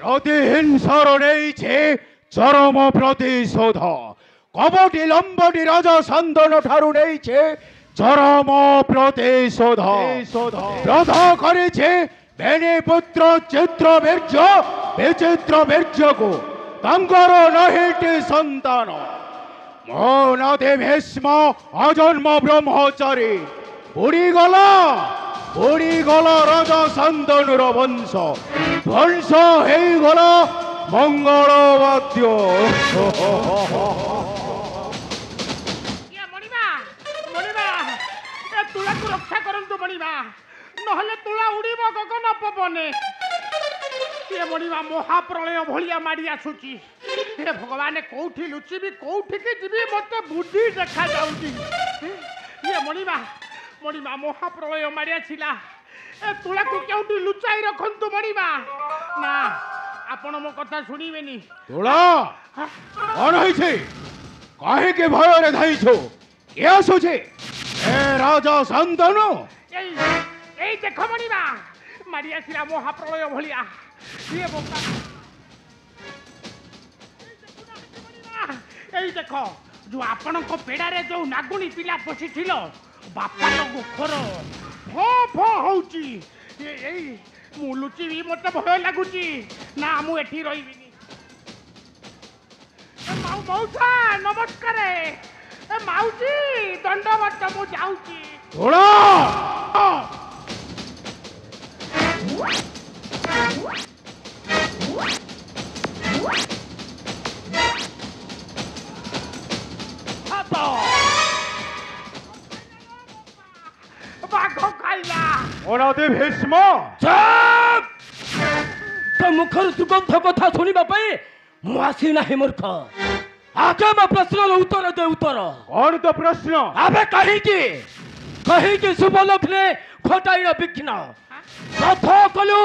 প্রতিহিংসার নেইছে চরম প্রতিশোধ কবটি লম্বটি রাজা শান্তনু ঠারু নেইছে চরম প্রতিশোধ ব্রত করেছে বেনিপুত্র চিত্রবীর্য বিচিত্র বীর্যকু তাঙ্কর নহিটি সন্তান মৌনদে ভীষ্ম অজন্ম ব্রহ্মচারী বুড়িগলা রাজা শান্তনুর বংশ ধ্বংস হয়েগল মঙ্গলবাদ্য। তুলাକୁ ରକ୍ଷା କରନ୍ତୁ ମଣିମା ନହେଲେ ତୁଳା ଉଡ଼ିବ ଗଗନ ପବନେ। ଏ ମଣିମା ମହାପ୍ରଳୟ ଭଳିଆ ମାଡ଼ି ଆସୁଛି। ହେ ଭଗବାନ କୋଉଠି ଲୁଚିବି କୋଉଠିକି ଯିବି ମତେ ବୁଦ୍ଧି ଦେଖାଯାଉଛି। ଏ ମଣିମା ମହାପ୍ରଳୟ ମାଡ଼ି ଆସିଲା। ଏ ତୁଳାକୁ କେଉଁଠି ଲୁଚାଇ ରଖନ୍ତୁ ମଣିମା। ନା ଆପଣ ମୋ କଥା ଶୁଣିବେନି। ତୁଳା କଣ ହେଇଛି କାହିଁକି ଭୟରେ ଧାଇଛୁ କିଏ ଆସୁଛି ଏ ରାଜା ଶାନ୍ତନୁ? এই দেখো মণিমা মারি আসিলা মহাপ্রলয় ভলিয়া। এই দেখো যে আপনার পেড়ারে যে নাগুণী পিলা পশিছিল বাপার গোখর ফ ফ হউচি। এই মু লুচিবি মতে ভয় লাগুচি। না মু এଠି রইবিনি। মৌসা নমস্কার। মাউজি দণ্ডবত মু যাউছি। ତୁଳା বাঘ খাইলা অনাদে ভীষ্ম তো মুখর দুর্গন্ধ কথা শুনিবা পাই মু আসি নাহি মূর্খ। আগে মো প্রশ্নর উত্তর দে উত্তর। କଣ ତ ପ୍ରଶ୍ନ? আবে কাহিকি শুভ লগ্নে ঘটাইল বিঘ্ন রথ কলু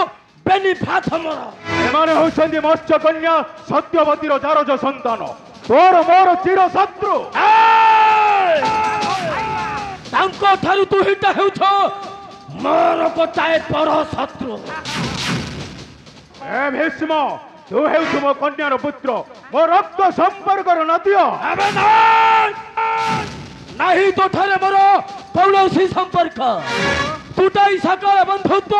বেনি ভাত মর। ଏମାନେ ହେଉଛନ୍ତି ମତ୍ସ୍ୟ କନ୍ୟା ସତ୍ୟବତୀର ଚାରଜ ସନ୍ତାନ ତୋର ମୋର ଚିର ଶତ୍ରୁ। ତାଙ୍କ ଠାରୁ ତୁ ହିଟା ହେଉଛ ମୋର ଗୋଟାଏ ପର ଶତ୍ରୁ। ଏ ଭୀଷ୍ମ ତୁ ହେଉଛୁ ମୋ କନ୍ୟାର ପୁତ୍ର ମୋ ରକ୍ତ ସମ୍ପର୍କର ନଦିଅ। ଏବେ ନାହିଁ ତୋଠାରେ ମୋର କୌଣସି ସମ୍ପର୍କ। ତୁଟାଇ ସକାଳ ବନ୍ଧୁତ୍ୱ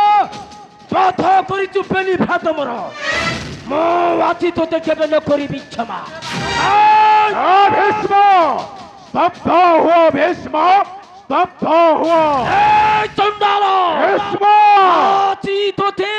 ପଥ କରିଛୁ ବେନି ଭାତ ମୋର। ମୁଁ ଆଜି ତୋତେ କେବେ ନ କରିବି କ୍ଷମା। ଭୀଷ୍ମ ସ୍ତବ୍ଧ ହୁଅ ଭୀଷ୍ମ ସ୍ତବ୍ଧ ହୁଅ। ଚଣ୍ଡାଳ ଭୀଷ୍ମ ଆଜି ତୋତେ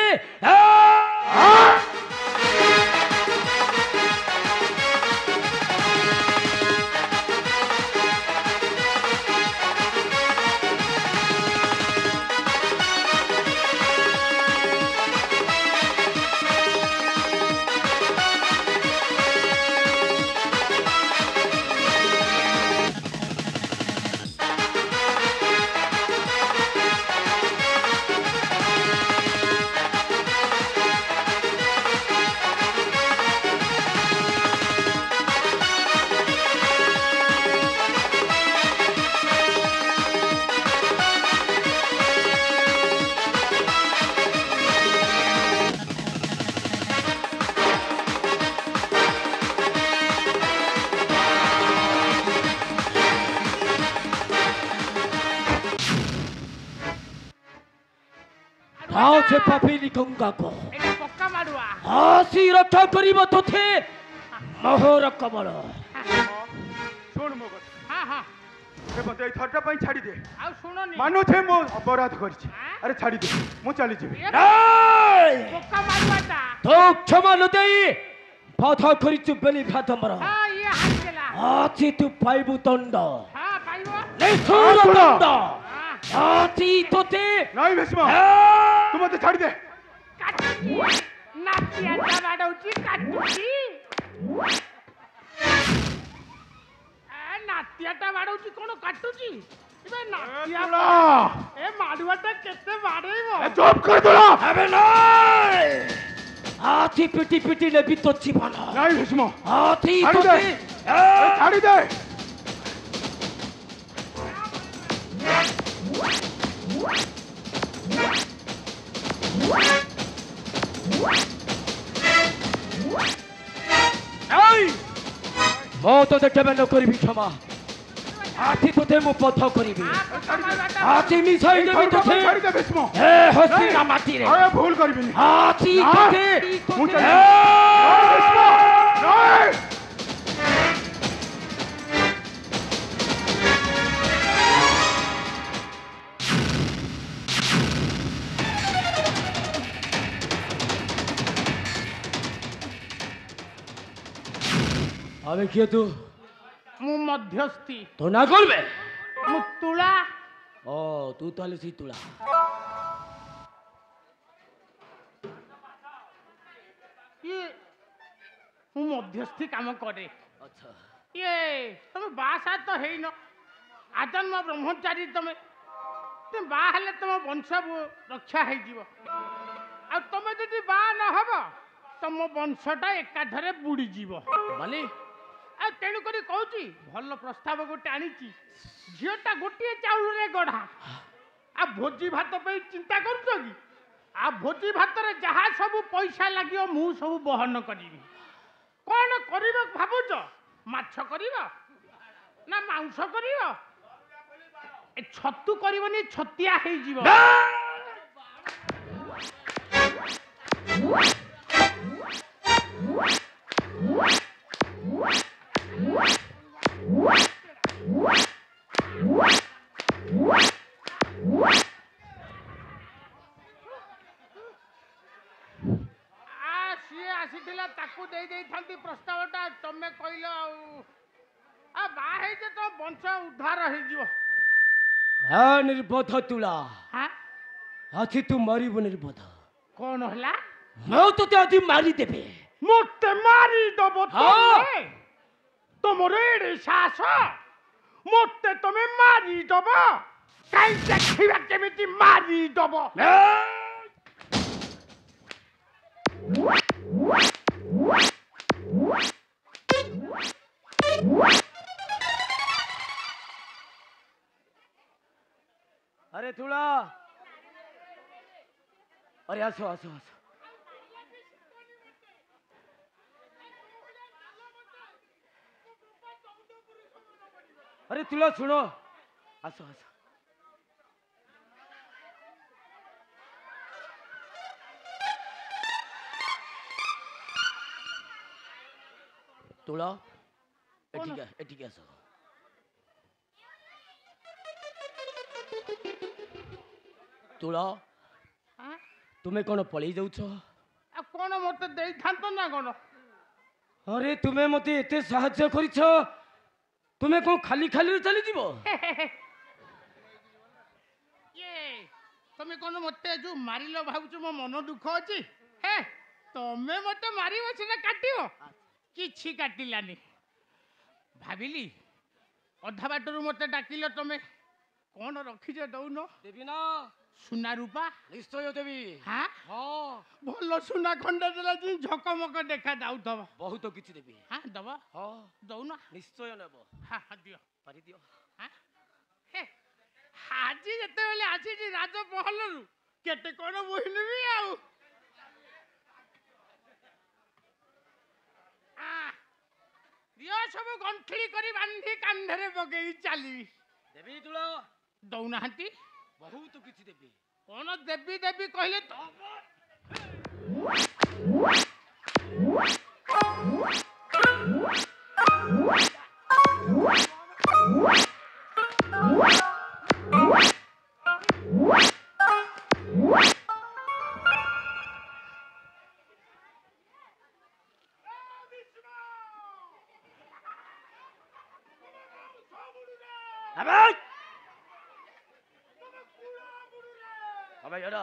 ସେ ପାପିଲି ଗଙ୍ଗାକୁ ପକ୍କା ମାଡୁଆ ଆସି ରକ୍ଷା କରିବ ତୋତେ ମୋହର କବଳ। ଶୁଣ ମୋ କଥା। ହଁ ହଁ ମତେ ଏଇ ଥରଟା ପାଇଁ ଛାଡ଼ିଦେ। ଆଉ ଶୁଣନି ମାନୁଛେ ମୁଁ ଅପରାଧ କରିଛି। ଆରେ ଛାଡ଼ିଦେ ମୁଁ ଚାଲିଯିବି। ପକ୍କା ମାଡୁଆଟା ତୁ କ୍ଷମା ନ ଦେଇ ପଥ କରିଛୁ ବେନି ଭାତ ମର। ହଁ ଇଏ ହାସିଲା। ଆଜି ତୁ ପାଇବୁ ଦଣ୍ଡ ହଁ ପାଇବ। ନିଷ୍ଠୁର ଦଣ୍ଡ। ଆଜି ତୋତେ ନାଇଁ ଭୀଷ୍ମ ତୁ ମତେ ଛାଡ଼ିଦେ। ନାତିଆଟା ବାଡଉଛି କାଟୁଛି। ନାତିଆଟା ବାଡଉଛି କଣ କାଟୁଛି? ଏ ମାଡୁଆଟା କେତେ ବାଡେଇବ? ଚୁପ୍ କରି ତୁଳା। ଏବେ ନାଇଁ ଆଜି ପିଟି ପିଟି ନେବି ତୋ ଜୀବନ। ନାଇଁ ଭୀଷ୍ମ ଆଜି ଛାଡ଼ିଦେ ଛାଡ଼ିଦେ। এই ମୁଁ ତୋତେ କେବେ ନ କରିବି କ୍ଷମା ଆଜି ତୋତେ ମୁଁ ପଥ କରିବି ଆଜି ମିଶାଇ ଦେବି ତୋତେ ଛାଡ଼ିଦେ ଭୀଷ୍ମ ଏ ହସ୍ତିନା ମାଟିରେ ଆରେ ଭୁଲ କରିବିନି ଆଜି ନା। ତୋତେ ମୁଁ ଏ! ଭୀଷ୍ମ ନାଇଁ আবে কে তু ମୁଁ ମଧ୍ୟସ୍ଥି তো না করবে ମୁଁ ତୁଳା ও তুই তাহলে সেই তুলা ଇଏ ମୁଁ ମଧ୍ୟସ୍ଥି କାମ କରେ আচ্ছা ଇଏ ତମେ ବାହା ସାହା ତ ହେଇନ ଆଜନ୍ମ ବ୍ରହ୍ମଚାରୀ ତମେ ବାହା ହେଲେ ତମ ବଂଶ ରକ୍ଷା ହେଇଯିବ ଆଉ ତମେ ଯଦି ବାହା ନ ହବ ତମ ବଂଶଟା ଏକାଥରେ ବୁଡ଼ିଯିବ মানে ଆଉ ତେଣୁକରି କହୁଛି ଭଲ ପ୍ରସ୍ତାବ ଗୋଟେ ଆଣିଛି ଝିଅଟା ଗୋଟିଏ ଚାଉଳରେ ଗଢ଼ା ଆଉ ଭୋଜି ଭାତ ପାଇଁ ଚିନ୍ତା କରୁଛ କି ଆଉ ଭୋଜି ଭାତରେ ଯାହା ସବୁ ପଇସା ଲାଗିବ ମୁଁ ସବୁ ବହନ କରିବି କ'ଣ କରିବ ଭାବୁଛ ମାଛ କରିବ ନା ମାଂସ କରିବ ଏ ଛତୁ କରିବନି ଛତିଆ ହେଇଯିବ ସିଏ ଆସିଥିଲା ତାକୁ ଦେଇ ଦେଇଥାନ୍ତି ପ୍ରସ୍ତାବଟା ତମେ କହିଲ ଆଉ ବାହା ହେଇଛ ତ ବଂଶ ଉଦ୍ଧାର ହେଇଯିବ হ্যাঁ নির্বোধ তুলা হ্যাঁ আছি তু মরিবু নির্বোধ କ'ଣ ହେଲା ମୁଁ তোতে আଜି মারি দেবে ମୋତେ ମାରିଦବ ହଁ। ତମେ ତମର ଏଡ଼େ ସାହସ ମୋତେ ତମେ ମାରିଦବ କାହିଁ ଦେଖିବା କେମିତି ମାରିଦବ আরে তুলা আরে আসো আসো আসো আরে তুলা শুনো আসো আসো তুলা এটিকে আসো তুলা হ্যাঁ? তুমি কোন পলাই যাচ্ছ ଆଉ କ'ଣ ମୋତେ ଦେଇଥାନ୍ତ ନା କ'ଣ আরে তুমি মতে এতে সাহায্য করিছ তুমি কোন খালি খালি চলে যাব ଇଏ ତମେ କ'ଣ ମୋତେ ଯୋଉ ମାରିଲ ଭାବୁଛ ମୋ ମନ ଦୁଃଖ ଅଛି ହେ ତମେ ମୋତେ ମାରିବ ସିନା କାଟିବ କିଛି କାଟିଲାନି ଭାବିଲି ଅଧା ବାଟରୁ ମୋତେ ଡାକିଲ ତମେ କ'ଣ ରଖିଛ ଦଉନ দেবী না ସୁନା ରୂପା নিশ্চয় দেবী ହାଁ হ্যাঁ ଭଲ ସୁନା ଖଣ୍ଡେ ଦେଲା ଯେ ଝକମକ ଦେଖା ଯାଉଥିବ বহুত কিছু দেবী ହାଁ ଦବ হ্যাঁ ଦଉନ নিশ্চয় নেব ହାଁ ହାଁ ଦିଅ পারি দিও ହାଁ ହେ ଆଜି ଯେତେବେଳେ ଆସିଛି ରାଜମହଲରୁ କେତେ କ'ଣ ବୋହିନେବି ଆଉ ଦିଅ ସବୁ ଗଣ୍ଠିଳି କରି ବାନ୍ଧି କାନ୍ଧରେ ପକେଇ ଚାଲିବି দেবী তুলা ଦଉନାହାନ୍ତି ବହୁତ କିଛି ଦେବି କ'ଣ ଦେବି ଦେବି କହିଲେ ତ আবে এরা